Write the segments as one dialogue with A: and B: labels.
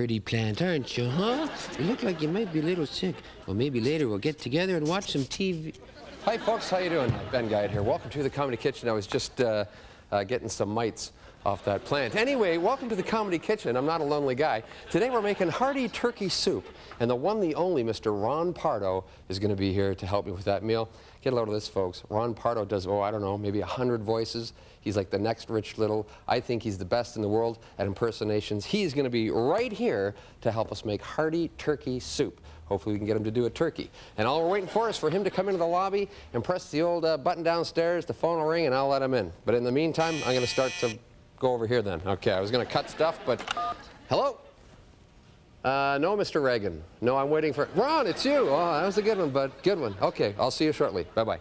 A: pretty plant, aren't you, huh? You look like you might be a little sick. Well, maybe later we'll get together and watch some TV.
B: Hi, folks. How you doing? Ben Guyatt here. Welcome to the Comedy Kitchen. I was just getting some mites off that plant. Anyway, welcome to the Comedy Kitchen. I'm not a lonely guy. Today we're making hearty turkey soup, and the one, the only, Mr. Ron Pardo is going to be here to help me with that meal. Get a load of this, folks. Ron Pardo does, I don't know, maybe 100 voices. He's like the next Rich Little. I think he's the best in the world at impersonations. He's going to be right here to help us make hearty turkey soup. Hopefully we can get him to do a turkey. And all we're waiting for is for him to come into the lobby and press the old button downstairs. The phone will ring and I'll let him in. But in the meantime, I'm going to start to go over here then. Okay, I was going to cut stuff, but... Hello? No, Mr. Reagan. No, I'm waiting for... Ron, it's you. Oh, that was a good one, bud. Good one. Okay, I'll see you shortly. Bye-bye.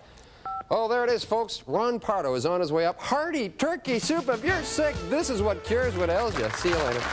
B: Oh, there it is, folks. Ron Pardo is on his way up. Hearty turkey soup. If you're sick, this is what cures what ails you. See you later.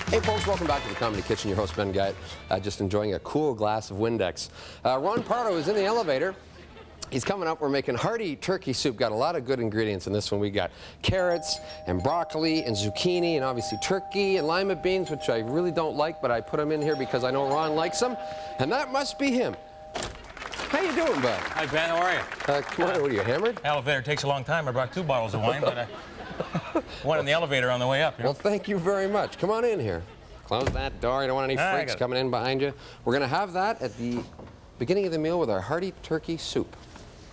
B: Hey folks, welcome back to the Comedy Kitchen. Your host, Ben Guyatt, just enjoying a cool glass of Windex. Ron Pardo is in the elevator. He's coming up. We're making hearty turkey soup. Got a lot of good ingredients in this one. We got carrots and broccoli and zucchini and obviously turkey and lima beans, which I really don't like, but I put them in here because I know Ron likes them. And that must be him. How you doing, bud?
C: Hi, Ben. How are you?
B: Come on, what are you, hammered?
C: Elevator takes a long time. I brought 2 bottles of wine, but one in the elevator on the way up. You know?
B: Well, thank you very much. Come on in here. Close that door. You don't want any freaks coming in behind you. We're going to have that at the beginning of the meal with our hearty turkey soup.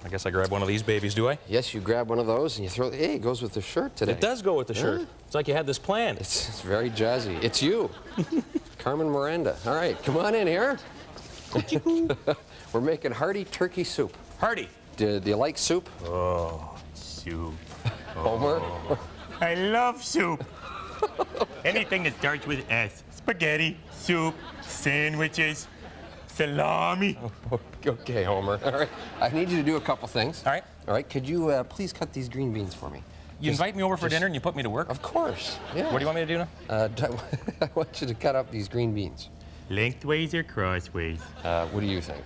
C: I guess I grab one of these babies, do I?
B: Yes, you grab one of those and you throw... Hey, it goes with the shirt today.
C: It does go with the shirt.
B: Yeah.
C: It's like you had this planned.
B: It's very jazzy. It's you. Carmen Miranda. All right, come on in here. We're making hearty turkey soup.
C: Hearty.
B: Do you like soup?
C: Oh, soup.
B: Homer?
D: I love soup. Anything that starts with S. Spaghetti, soup, sandwiches, salami.
B: Okay, Homer. All right. I need you to do a couple things.
C: All right.
B: All right. Could you please cut these green beans for me?
C: You invite me over for dinner and you put me to work?
B: Of course. Yeah.
C: What do you want me to do now?
B: I want you to cut up these green beans.
D: Lengthways or crossways?
B: What do you think?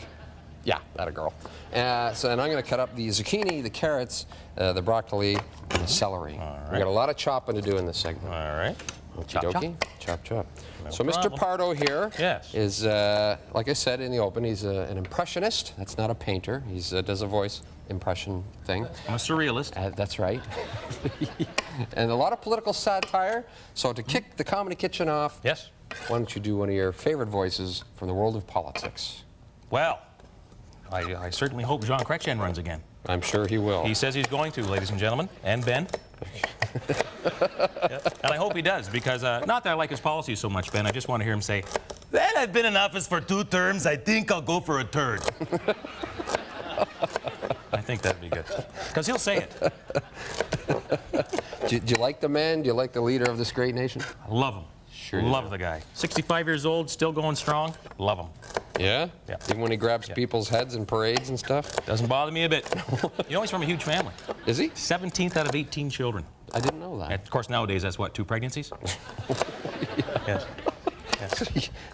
B: Yeah, that a girl. And I'm going to cut up the zucchini, the carrots, the broccoli, and the celery.
C: All right.
B: We got a lot of chopping to do in this segment.
C: All right.
B: Chop, chop. Chop.
C: No
B: So
C: problem.
B: Mr. Pardo here is,
C: Yes.
B: like I said in the open, he's an impressionist. That's not a painter. He does a voice impression thing.
C: I'm a surrealist.
B: That's right. And a lot of political satire. So to kick the Comedy Kitchen off,
C: Yes.
B: why don't you do one of your favorite voices from the world of politics?
C: Well, I certainly hope Jean Chrétien runs again.
B: I'm sure he will.
C: He says he's going to, ladies and gentlemen, and Ben. Yep. And I hope he does, because not that I like his policies so much, Ben. I just want to hear him say, "Well, I've been in office for 2 terms. I think I'll go for a third." I think that'd be good, because he'll say it.
B: Do you like the man? Do you like the leader of this great nation?
C: I love him.
B: Sure you
C: Love
B: do.
C: the guy. 65 years old, still going strong. Love him.
B: Yeah?
C: Yeah.
B: Even when he grabs
C: Yeah.
B: people's heads in parades and stuff?
C: Doesn't bother me a bit. You know, he's from a huge family.
B: Is he?
C: 17th out of 18 children.
B: I didn't know that.
C: And of course, nowadays, that's what, 2 pregnancies? Yes.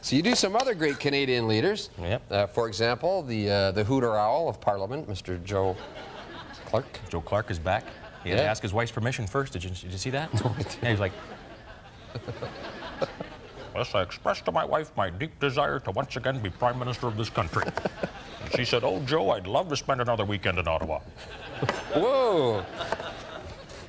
B: So you do some other great Canadian leaders.
C: Yep.
B: For example, the hooter owl of Parliament, Mr. Joe Clark.
C: Joe Clark is back. He had to
B: Yeah.
C: ask his wife's permission first. Did you see that?
B: No, I didn't.
C: Yeah, he's like, "Yes, I expressed to my wife my deep desire to once again be Prime Minister of this country." And she said, "Oh, Joe, I'd love to spend another weekend in Ottawa."
B: Whoa!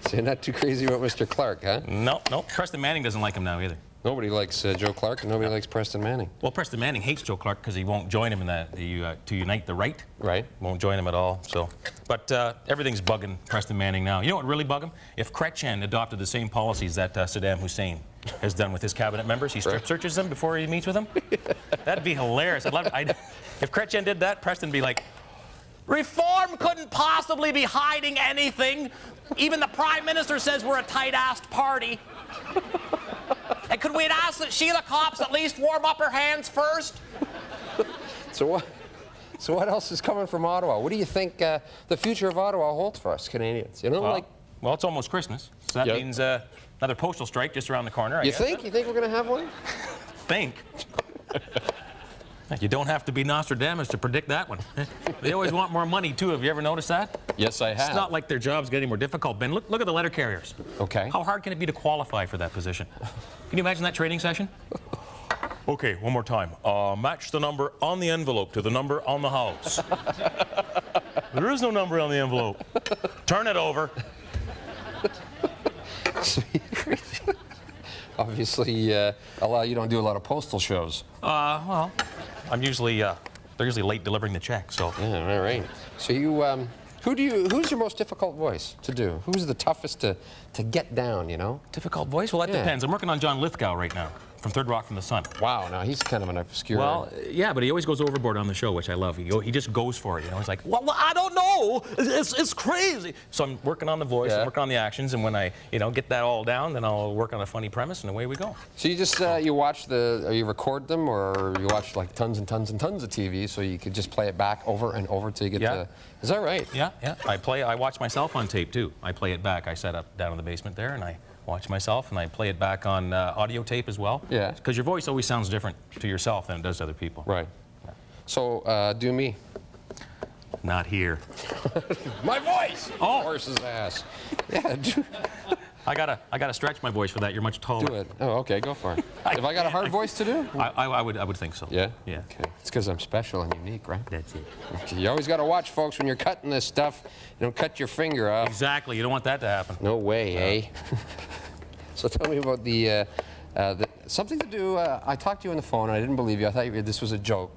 B: So you're not too crazy about Mr. Clark, huh?
C: No. Preston Manning doesn't like him now either.
B: Nobody likes Joe Clark and nobody likes Preston Manning.
C: Well, Preston Manning hates Joe Clark because he won't join him in the to unite the right.
B: Right.
C: Won't join him at all. So, but everything's bugging Preston Manning now. You know what really bug him? If Chrétien adopted the same policies that Saddam Hussein has done with his cabinet members, he strip searches them before he meets with them. That'd be hilarious. I'd love. If Chrétien did that, Preston'd be like, Reform couldn't possibly be hiding anything. Even the Prime Minister says we're a tight-assed party. And could we ask that Sheila Copps at least warm up her hands first?
B: So what else is coming from Ottawa? What do you think the future of Ottawa holds for us Canadians? You know,
C: Well, it's almost Christmas, so that means another postal strike just around the corner. I
B: You
C: guess.
B: think? You think we're going to have one?
C: Think. You don't have to be Nostradamus to predict that one. They always want more money, too. Have you ever noticed that?
B: Yes, I have.
C: It's not like their job's getting more difficult, Ben. Look at the letter carriers.
B: Okay.
C: How hard can it be to qualify for that position? Can you imagine that training session? Okay, one more time. Match the number on the envelope to the number on the house. There is no number on the envelope. Turn it over.
B: Obviously, you don't do a lot of postal shows.
C: Well, I'm usually, they're usually late delivering the check, so.
B: Yeah, all right. So you, who's your most difficult voice to do? Who's the toughest to get down, you know?
C: Difficult voice? Well, that depends. I'm working on John Lithgow right now, from Third Rock from the Sun.
B: Wow, now he's kind of an obscure...
C: Well, yeah, but he always goes overboard on the show, which I love. He just goes for it, you know? He's like, well I don't know. It's crazy. So I'm working on the voice, I'm working on the actions, and when I, get that all down, then I'll work on a funny premise, and away we go.
B: So you just, you watch you record them, or you watch like tons and tons and tons of TV, so you could just play it back over and over till you get to... Is that right?
C: Yeah. I watch myself on tape, too. I play it back. I set up down in the basement there, and I watch myself, and I play it back on audio tape as well.
B: Yeah.
C: Because your voice always sounds different to yourself than it does to other people.
B: Right. So, do me.
C: Not here.
B: My voice!
C: Oh!
B: Horse's ass. Yeah, do...
C: I gotta stretch my voice for that. You're much taller.
B: Do it. Oh, okay, go for it. Have I got a hard voice to do?
C: I would think so.
B: Yeah?
C: Yeah.
B: Okay. It's because I'm special and unique, right?
C: That's it.
B: Okay. You always got to watch, folks, when you're cutting this stuff. You don't cut your finger off.
C: Exactly. You don't want that to happen.
B: No way, eh? So tell me about the something to do. I talked to you on the phone, and I didn't believe you. I thought this was a joke.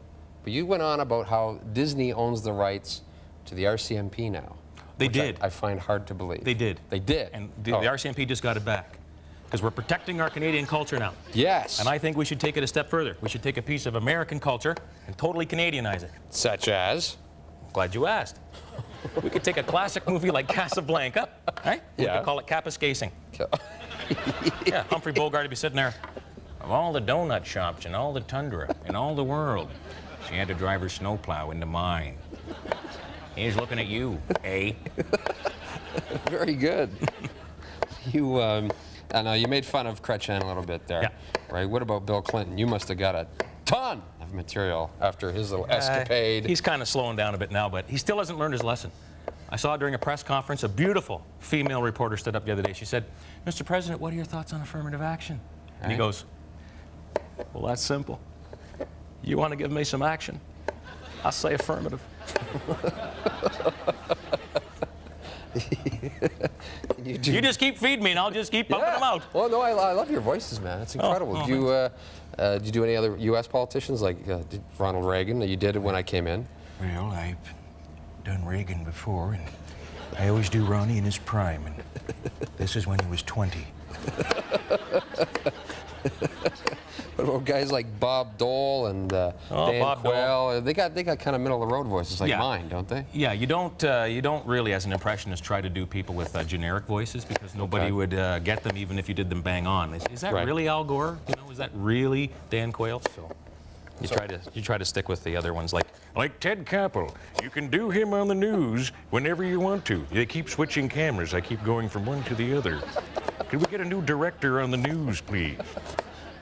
B: But you went on about how Disney owns the rights to the RCMP now.
C: They did.
B: I find hard to believe.
C: They did.
B: They did.
C: And the RCMP just got it back. Because we're protecting our Canadian culture now.
B: Yes.
C: And I think we should take it a step further. We should take a piece of American culture and totally Canadianize it.
B: Such as?
C: Glad you asked. We could take a classic movie like Casablanca, right?
B: Yeah.
C: We could call it Capascasing. Yeah, Humphrey Bogart would be sitting there. Of all the donut shops in all the tundra, in all the world, she had to drive her snowplow into mine. He's looking at you, eh?
B: Very good. You, I know you made fun of Chrétien a little bit there.
C: Yeah.
B: Right? What about Bill Clinton? You must have got a ton of material after his little escapade.
C: He's kind of slowing down a bit now, but he still hasn't learned his lesson. I saw during a press conference, a beautiful female reporter stood up the other day. She said, Mr. President, what are your thoughts on affirmative action? And he goes, well, that's simple. You want to give me some action? I'll say affirmative. You just keep feeding me, and I'll just keep pumping them out.
B: Well, no, I love your voices, man. It's incredible. Did you do any other U.S. politicians, like did Ronald Reagan, that you did when I came in?
E: Well, I've done Reagan before, and I always do Ronnie in his prime, and this is when he was 20.
B: What about guys like Bob Dole and Dan
C: Bob
B: Quayle? They got kind of middle of the road voices like mine, don't they?
C: Yeah, you don't really, as an impressionist, try to do people with generic voices because nobody would get them even if you did them bang on. Is that really Al Gore? You know, is that really Dan Quayle? So you try to stick with the other ones like
E: Ted Koppel. You can do him on the news whenever you want to. They keep switching cameras. I keep going from one to the other. Could we get a new director on the news, please?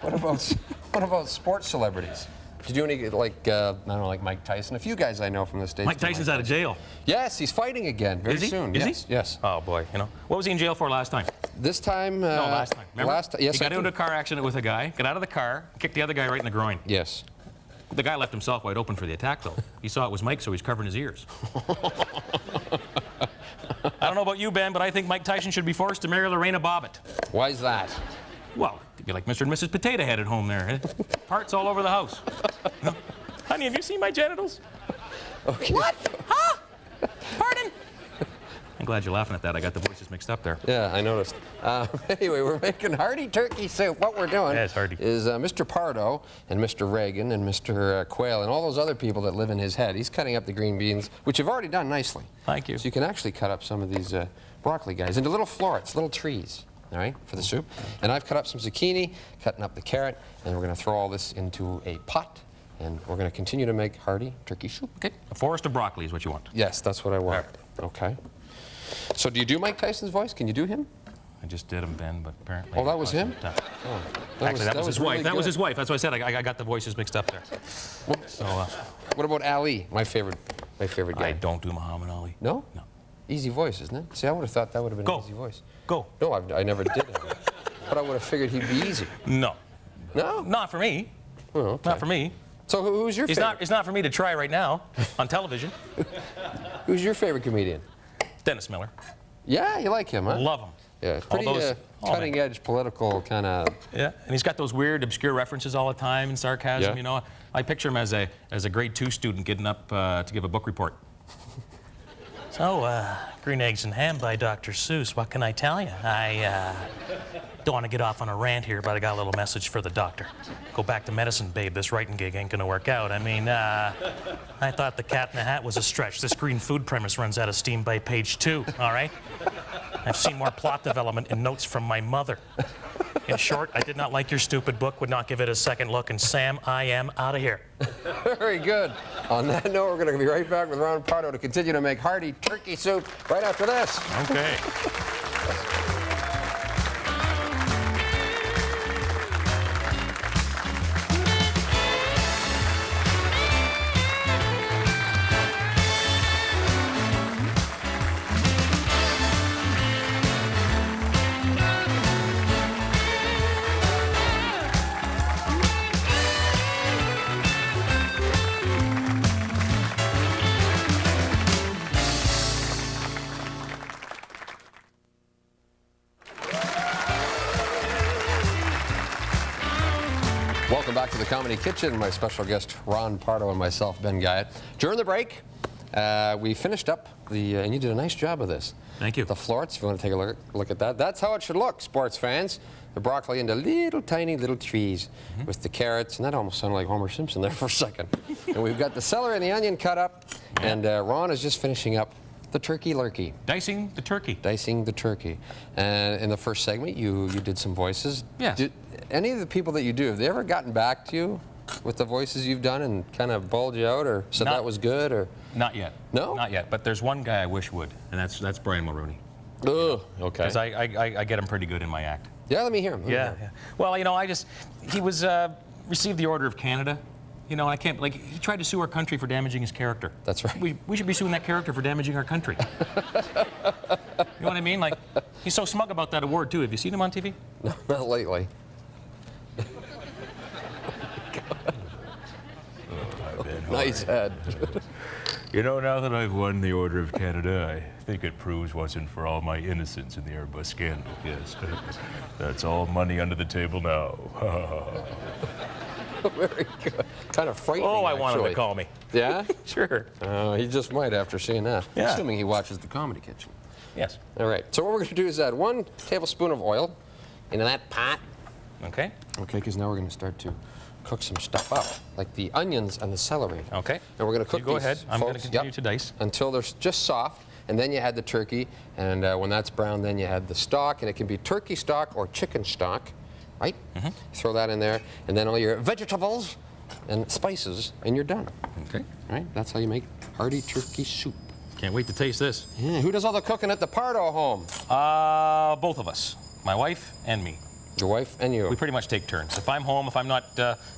B: What about sports celebrities? Did you do any, like, I don't know, like Mike Tyson? A few guys I know from the States.
C: Mike Tyson's out of jail.
B: Yes, he's fighting again very soon.
C: Is he?
B: Yes.
C: Oh, boy. You know, what was he in jail for last time?
B: This time...
C: No, last time. Remember?
B: Yes,
C: he got into a car accident with a guy, got out of the car, kicked the other guy right in the groin.
B: Yes.
C: The guy left himself wide open for the attack, though. He saw it was Mike, so he's covering his ears. I don't know about you, Ben, but I think Mike Tyson should be forced to marry Lorena Bobbitt.
B: Why's that?
C: Well, it'd be like Mr. and Mrs. Potato Head at home there. Eh? Parts all over the house. No? Honey, have you seen my genitals?
B: Okay.
C: What? Huh? Pardon? I'm glad you're laughing at that. I got the voices mixed up there.
B: Yeah, I noticed. Anyway, we're making hearty turkey soup. What we're doing
C: Yes, hearty.
B: is Mr. Pardo and Mr. Reagan and Mr. Quayle and all those other people that live in his head. He's cutting up the green beans, which you've already done nicely.
C: Thank you.
B: So you can actually cut up some of these broccoli guys into little florets, little trees, all right, for the soup. And I've cut up some zucchini, cutting up the carrot, and we're going to throw all this into a pot. And we're going to continue to make hearty turkey soup.
C: Okay. A forest of broccoli is what you want.
B: Yes, that's what I want. Okay. So do you do Mike Tyson's voice? Can you do him?
C: I just did him, Ben, but apparently...
B: Oh, that was him?
C: Actually, that was his wife.
B: really
C: That was
B: good.
C: his wife. That's why I said I got the voices mixed up there. So,
B: What about Ali, my favorite guy?
C: I don't do Muhammad Ali.
B: No?
C: No.
B: Easy voice, isn't it? See, I would have thought that would have been
C: Go.
B: an easy voice.
C: Go.
B: No, I never did have it. But I would have figured he'd be easy.
C: No.
B: No?
C: Not for me.
B: Oh, okay.
C: Not for me.
B: So who's your favorite?
C: It's not for me to try right now on television.
B: Who's your favorite comedian?
C: Dennis Miller.
B: Yeah, you like him, huh?
C: Love him.
B: Yeah, pretty
C: those-
B: cutting-edge political kind of...
C: Yeah, and he's got those weird, obscure references all the time and sarcasm.
B: Yeah.
C: You know, I picture him as a grade 2 student getting up to give a book report.
F: So, Green Eggs and Ham by Dr. Seuss. What can I tell you? I don't want to get off on a rant here, but I got a little message for the doctor. Go back to medicine, babe. This writing gig ain't gonna work out. I mean, I thought the Cat in the Hat was a stretch. This green food premise runs out of steam by page 2, all right? I've seen more plot development in notes from my mother. In short, I did not like your stupid book, would not give it a second look, and Sam, I am out of here.
B: Very good. On that note, we're going to be right back with Ron Pardo to continue to make hearty turkey soup right after this.
C: Okay.
B: Welcome back to the Comedy Kitchen. My special guest, Ron Pardo, and myself, Ben Guyatt. During the break, we finished up and you did a nice job of this.
C: Thank you.
B: The florets, if you want to take a look at that. That's how it should look, sports fans. The broccoli into little tiny little trees with the carrots, and that almost sounded like Homer Simpson there for a second. And we've got the celery and the onion cut up, and Ron is just finishing up the turkey lurkey.
C: Dicing the turkey.
B: Dicing the turkey. And in the first segment, you did some voices.
C: Yes.
B: Did any of the people that you do, have they ever gotten back to you with the voices you've done and kind of bawled you out or said that was good? Or
C: Not yet.
B: No?
C: Not yet. But there's one guy I wish would, and that's Brian Mulrooney.
B: Ugh, okay.
C: Because I get him pretty good in my act.
B: Yeah, let me hear him.
C: Yeah. Well, you know, he was received the Order of Canada. You know, I can't, like, he tried to sue our country for damaging his character.
B: That's right.
C: We should be suing that character for damaging our country. You know what I mean? Like, he's so smug about that award, too. Have you seen him on TV?
B: No, not lately. Nice head.
E: You know, now that I've won the Order of Canada, I think it proves once and for all my innocence in the Airbus scandal. Yes. That's all money under the table now.
B: Very good. Kind of frightening,
C: Oh, I want him to
B: actually.
C: call me.
B: Yeah?
C: Sure.
B: He just might after seeing that.
C: Yeah.
B: Assuming he watches the Comedy Kitchen.
C: Yes.
B: All right. So what we're going to do is add 1 tablespoon of oil into that pot.
C: Okay.
B: Okay, because now we're going to start to cook some stuff up, like the onions and the celery.
C: Okay.
B: And we're going to cook
C: You go
B: these,
C: ahead. I'm going to
B: folks,
C: continue to dice.
B: until they're just soft, and then you add the turkey, and when that's brown, then you add the stock, and it can be turkey stock or chicken stock, right? Throw that in there, and then all your vegetables and spices, and you're done.
C: Okay.
B: All right? That's how you make hearty turkey soup.
C: Can't wait to taste this.
B: Yeah, who does all the cooking at the Pardo home?
C: Both of us. My wife and me.
B: Your wife and you.
C: We pretty much take turns. If I'm home, if I'm not,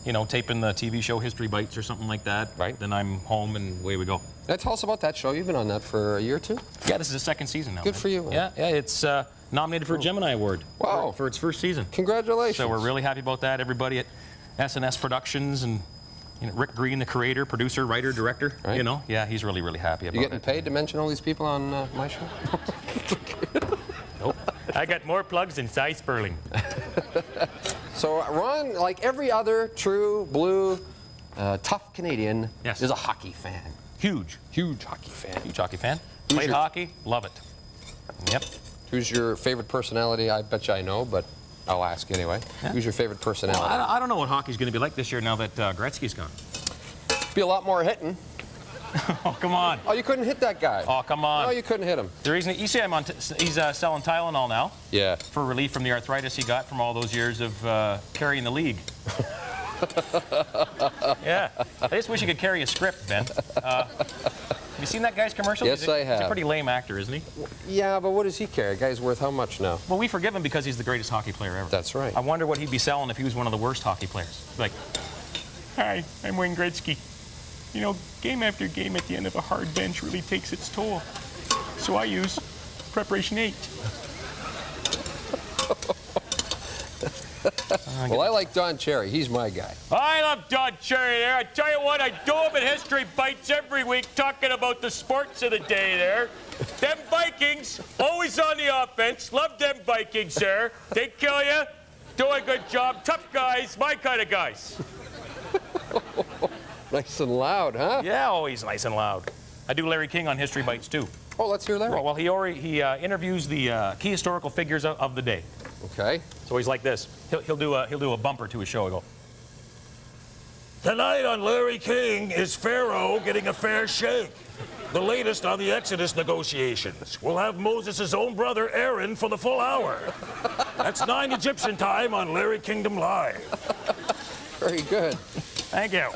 C: you know, taping the TV show History Bites or something like that,
B: Right.
C: then I'm home and away we go.
B: Now, tell us about that show. You've been on that for a year or two?
C: Yeah, this is the second season now.
B: Good
C: man.
B: for you, man.
C: Yeah, it's nominated for a Gemini Award.
B: Wow.
C: For its first season.
B: Congratulations.
C: So we're really happy about that. Everybody at SNS Productions and you know, Rick Green, the creator, producer, writer, director.
B: Right.
C: You know, yeah, he's really, really happy about
B: You getting
C: it.
B: paid to mention all these people on my show?
C: Nope.
D: I got more plugs than Cy Sperling.
B: So Ron, like every other true blue, tough Canadian,
C: Yes.
B: is a hockey fan.
C: Huge.
B: Huge hockey fan.
C: Huge hockey fan.
B: Who's
C: Played
B: your-
C: hockey, love it. Yep.
B: Who's your favorite personality? I bet you I know, but I'll ask anyway.
C: Yeah.
B: Who's your favorite personality?
C: Well, I don't know what hockey's going to be like this year now that Gretzky's gone.
B: Be a lot more hitting.
C: Oh, come on.
B: Oh, you couldn't hit that guy.
C: Oh, come on.
B: No, you couldn't hit him.
C: The reason you see him on, he's selling Tylenol now.
B: Yeah.
C: For relief from the arthritis he got from all those years of carrying the league. Yeah. I just wish he could carry a script, Ben. Have you seen that guy's commercial?
B: Yes, I have.
C: He's a pretty lame actor, isn't he?
B: Yeah, but what does he carry? Guy's worth how much now?
C: Well, we forgive him because he's the greatest hockey player ever.
B: That's right.
C: I wonder what he'd be selling if he was one of the worst hockey players. Like,
D: Hi, I'm Wayne Gretzky. You know, game after game at the end of a hard bench really takes its toll. So I use Preparation 8.
B: Well, I like Don Cherry. He's my guy.
D: I love Don Cherry there. I tell you what, I do him at History Bites every week talking about the sports of the day there. Them Vikings, always on the offense. Love them Vikings there. They kill you, do a good job. Tough guys, my kind of guys.
B: Nice and loud, huh?
C: yeah, always nice and loud. I do Larry King on History Bites, too.
B: Oh, let's hear Larry.
C: Well, he interviews the key historical figures of the day.
B: Okay.
C: So he's like this. He'll do a bumper to his show. He'll go,
G: Tonight on Larry King is Pharaoh getting a fair shake. The latest on the Exodus negotiations. We'll have Moses' own brother Aaron for the full hour. That's 9 Egyptian time on Larry Kingdom Live.
B: Very good.
C: thank you.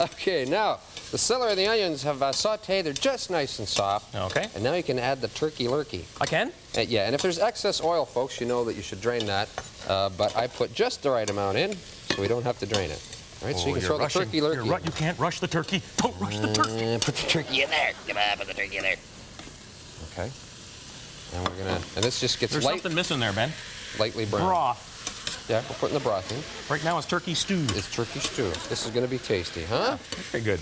B: Okay, now, the celery and the onions have sauteed. They're just nice and soft.
C: Okay.
B: And now you can add the turkey lurkey.
C: I can?
B: Yeah, and if there's excess oil, folks, you know that you should drain that. But I put just the right amount in, so we don't have to drain it. All right, so you can throw the turkey lurkey.
C: You can't rush the turkey. Don't rush the turkey.
B: Put the turkey in there. Come on, put the turkey in there. Okay. And we're gonna, and this just gets
C: There's something missing there, Ben.
B: lightly brown.
C: Broth.
B: Yeah, we're putting the broth in.
C: Right now it's turkey stew.
B: It's turkey stew. This is gonna be tasty, huh?
C: Very good.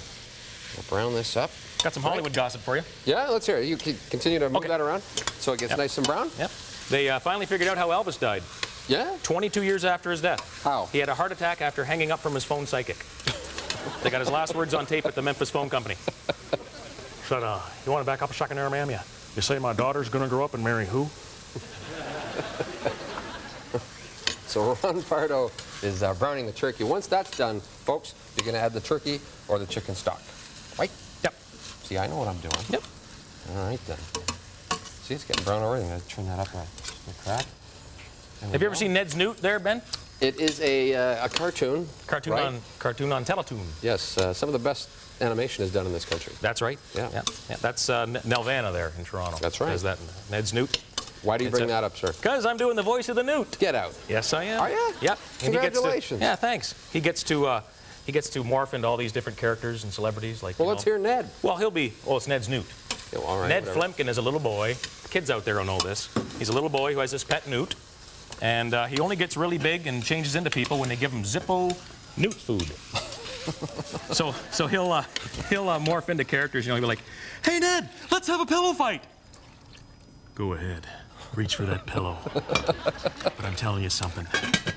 B: We'll brown this up.
C: Got some Hollywood gossip for you.
B: Yeah, let's hear it. You can continue to move
C: Okay.
B: that around so it gets nice and brown.
C: Yep. They finally figured out how Elvis died.
B: Yeah?
C: 22 years after his death.
B: How?
C: He had a heart attack after hanging up from his phone psychic. They got his last words on tape at the Memphis Phone Company.
G: Said, you want to back up a second there, ma'am? Yeah. You say my daughter's going to grow up and marry who?
B: So Ron Pardo is browning the turkey. Once that's done, folks, you're going to add the turkey or the chicken stock. Right?
C: Yep.
B: See, I know what I'm doing.
C: Yep.
B: All right, then. See, it's getting brown already. I'm going to turn that up right. Just a crack.
C: Have you ever seen Ned's Newt there, Ben?
B: It is a cartoon.
C: Cartoon
B: right?
C: on Teletoon.
B: Yes, some of the best animation is done in this country.
C: That's right.
B: Yeah.
C: Yeah. That's Nelvana there in Toronto.
B: That's right.
C: Does that Ned's Newt?
B: Why do you
C: It's
B: bring that up, sir?
C: Because I'm doing the voice of the Newt.
B: Get out.
C: Yes, I am.
B: Are ya?
C: Yep. And he gets to-
B: Congratulations.
C: yeah, thanks. He gets to morph into all these different characters and celebrities. Like,
B: Well,
C: you
B: let's
C: know.
B: hear Ned.
C: Well, it's Ned's Newt.
B: Yeah, well, all right,
C: Ned
B: whatever.
C: Flemkin is a little boy. Kids out there will know this. He's a little boy who has this pet newt. And he only gets really big and changes into people when they give him Zippo newt food. so he'll morph into characters. You know, he'll be like, "Hey Ned, let's have a pillow fight."
G: Go ahead. Reach for that pillow. But I'm telling you something.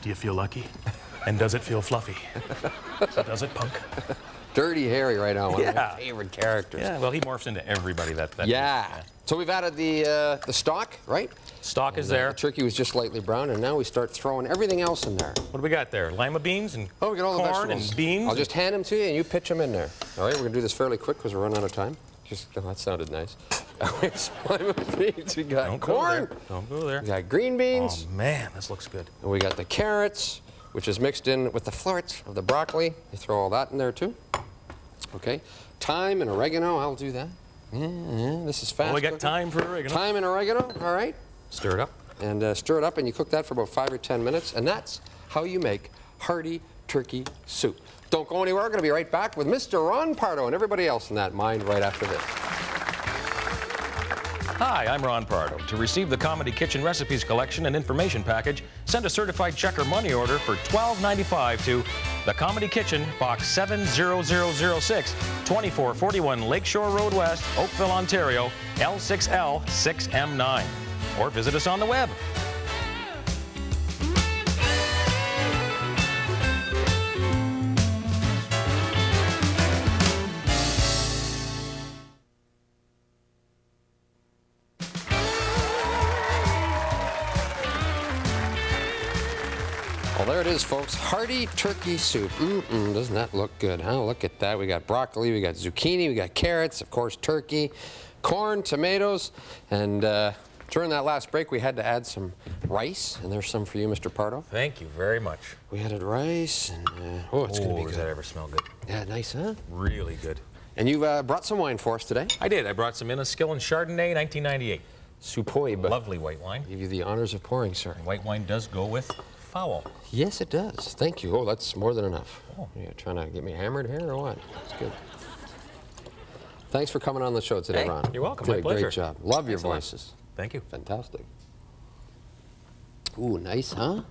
G: Do you feel lucky? And does it feel fluffy? So does it, punk?
B: Dirty Harry right now, one of my
C: Yeah.
B: favorite characters.
C: Yeah, well, he morphs into everybody. That
B: Yeah. So we've added the stock, right?
C: Stock is
B: The
C: there.
B: turkey was just lightly brown, and now we start throwing everything else in there.
C: What do we got there? Lima beans and
B: Oh, we got all the
C: corn
B: vegetables.
C: and beans.
B: I'll just hand them to you, and you pitch them in there. All right, we're gonna do this fairly quick because we're running out of time. That sounded nice. We have lima beans. We got
C: Don't
B: corn.
C: Go there. Don't go there.
B: We got green beans.
C: Oh man, this looks good.
B: And we got the carrots, which is mixed in with the florets of the broccoli. You throw all that in there too. Okay. Thyme and oregano. I'll do that. This is fast.
C: Well, we got
B: cooking.
C: thyme for oregano.
B: Thyme and oregano. All right.
C: Stir it up.
B: And stir it up, and you cook that for about 5 or 10 minutes, and that's how you make hearty turkey soup. Don't go anywhere. We're going to be right back with Mr. Ron Pardo and everybody else in that mind right after this.
C: Hi, I'm Ron Pardo. To receive the Comedy Kitchen Recipes Collection and Information Package, send a certified check or money order for $12.95 to the Comedy Kitchen, Box 70006, 2441 Lakeshore Road West, Oakville, Ontario, L6L 6M9. Or visit us on the web.
B: Well, there it is, folks. Hearty turkey soup. Doesn't that look good, huh? Look at that. We got broccoli, we got zucchini, we got carrots, of course, turkey, corn, tomatoes, and during that last break, we had to add some rice, and there's some for you, Mr. Pardo.
C: Thank you very much.
B: We added rice, and it's going to be good.
C: Does that ever smell good?
B: Yeah, nice, huh?
C: Really good.
B: And you've brought some wine for us today.
C: I did. I brought some Inniskillen Chardonnay, 1998.
B: Superb.
C: Lovely white wine.
B: Give you the honors of pouring, sir.
C: And white wine does go with fowl.
B: Yes, it does. Thank you. Oh, that's more than enough.
C: Oh.
B: You're trying to get me hammered here or what? That's good. Thanks for coming on the show today,
C: Hey,
B: Ron.
C: you're welcome.
B: Did
C: My
B: a
C: pleasure.
B: Great job. Love your
C: Excellent.
B: voices.
C: Thank you.
B: Fantastic. Ooh, nice, huh?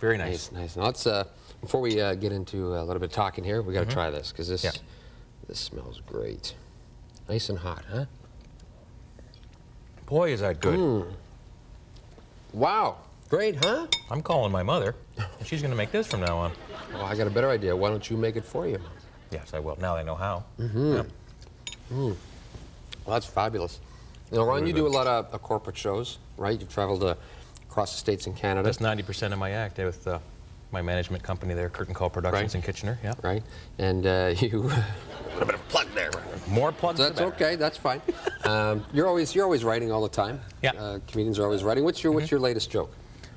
C: Very nice.
B: Nice. Now let's before we get into a little bit of talking here, we got to try this because this
C: Yeah.
B: this smells great. Nice and hot, huh?
C: Boy, is that good.
B: Wow, great, huh?
C: I'm calling my mother, and she's going to make this from now on.
B: Well, I got a better idea. Why don't you make it for you?
C: Yes, I will. Now I know how.
B: Well, that's fabulous. You know, Ron, you do a lot of corporate shows, right? You've traveled across the states and Canada.
C: That's 90% of my act with my management company there, Curtain Call Productions
B: Right.
C: in Kitchener. Yeah.
B: Right? And you... a little bit of plug there.
C: More plugs.
B: That's
C: the better.
B: okay. That's fine. You're always writing all the time.
C: Yeah.
B: Comedians are always writing. What's your latest joke?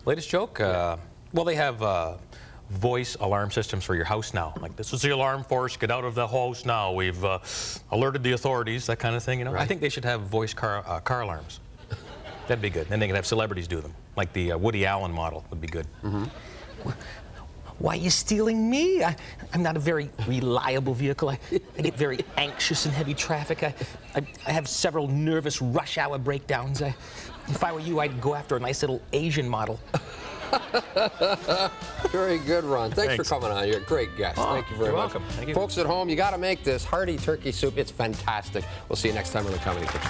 C: Latest joke? Well, they have voice alarm systems for your house now. Like, this is the alarm force. Get out of the house now. We've alerted the authorities. That kind of thing. You know.
B: Right.
C: I think they should have voice car alarms. That'd be good. Then they could have celebrities do them, like the Woody Allen model. Would be good. Why are you stealing me? I'm not a very reliable vehicle. I get very anxious in heavy traffic. I have several nervous rush hour breakdowns. If I were you, I'd go after a nice little Asian model.
B: Very good, Ron. Thanks for
C: Thanks.
B: coming on. You're a great guest. Thank you very
C: you're
B: much.
C: welcome. Thank you.
B: Folks at home, you got to make this hearty turkey soup. It's fantastic. We'll see you next time on the Comedy Kitchen.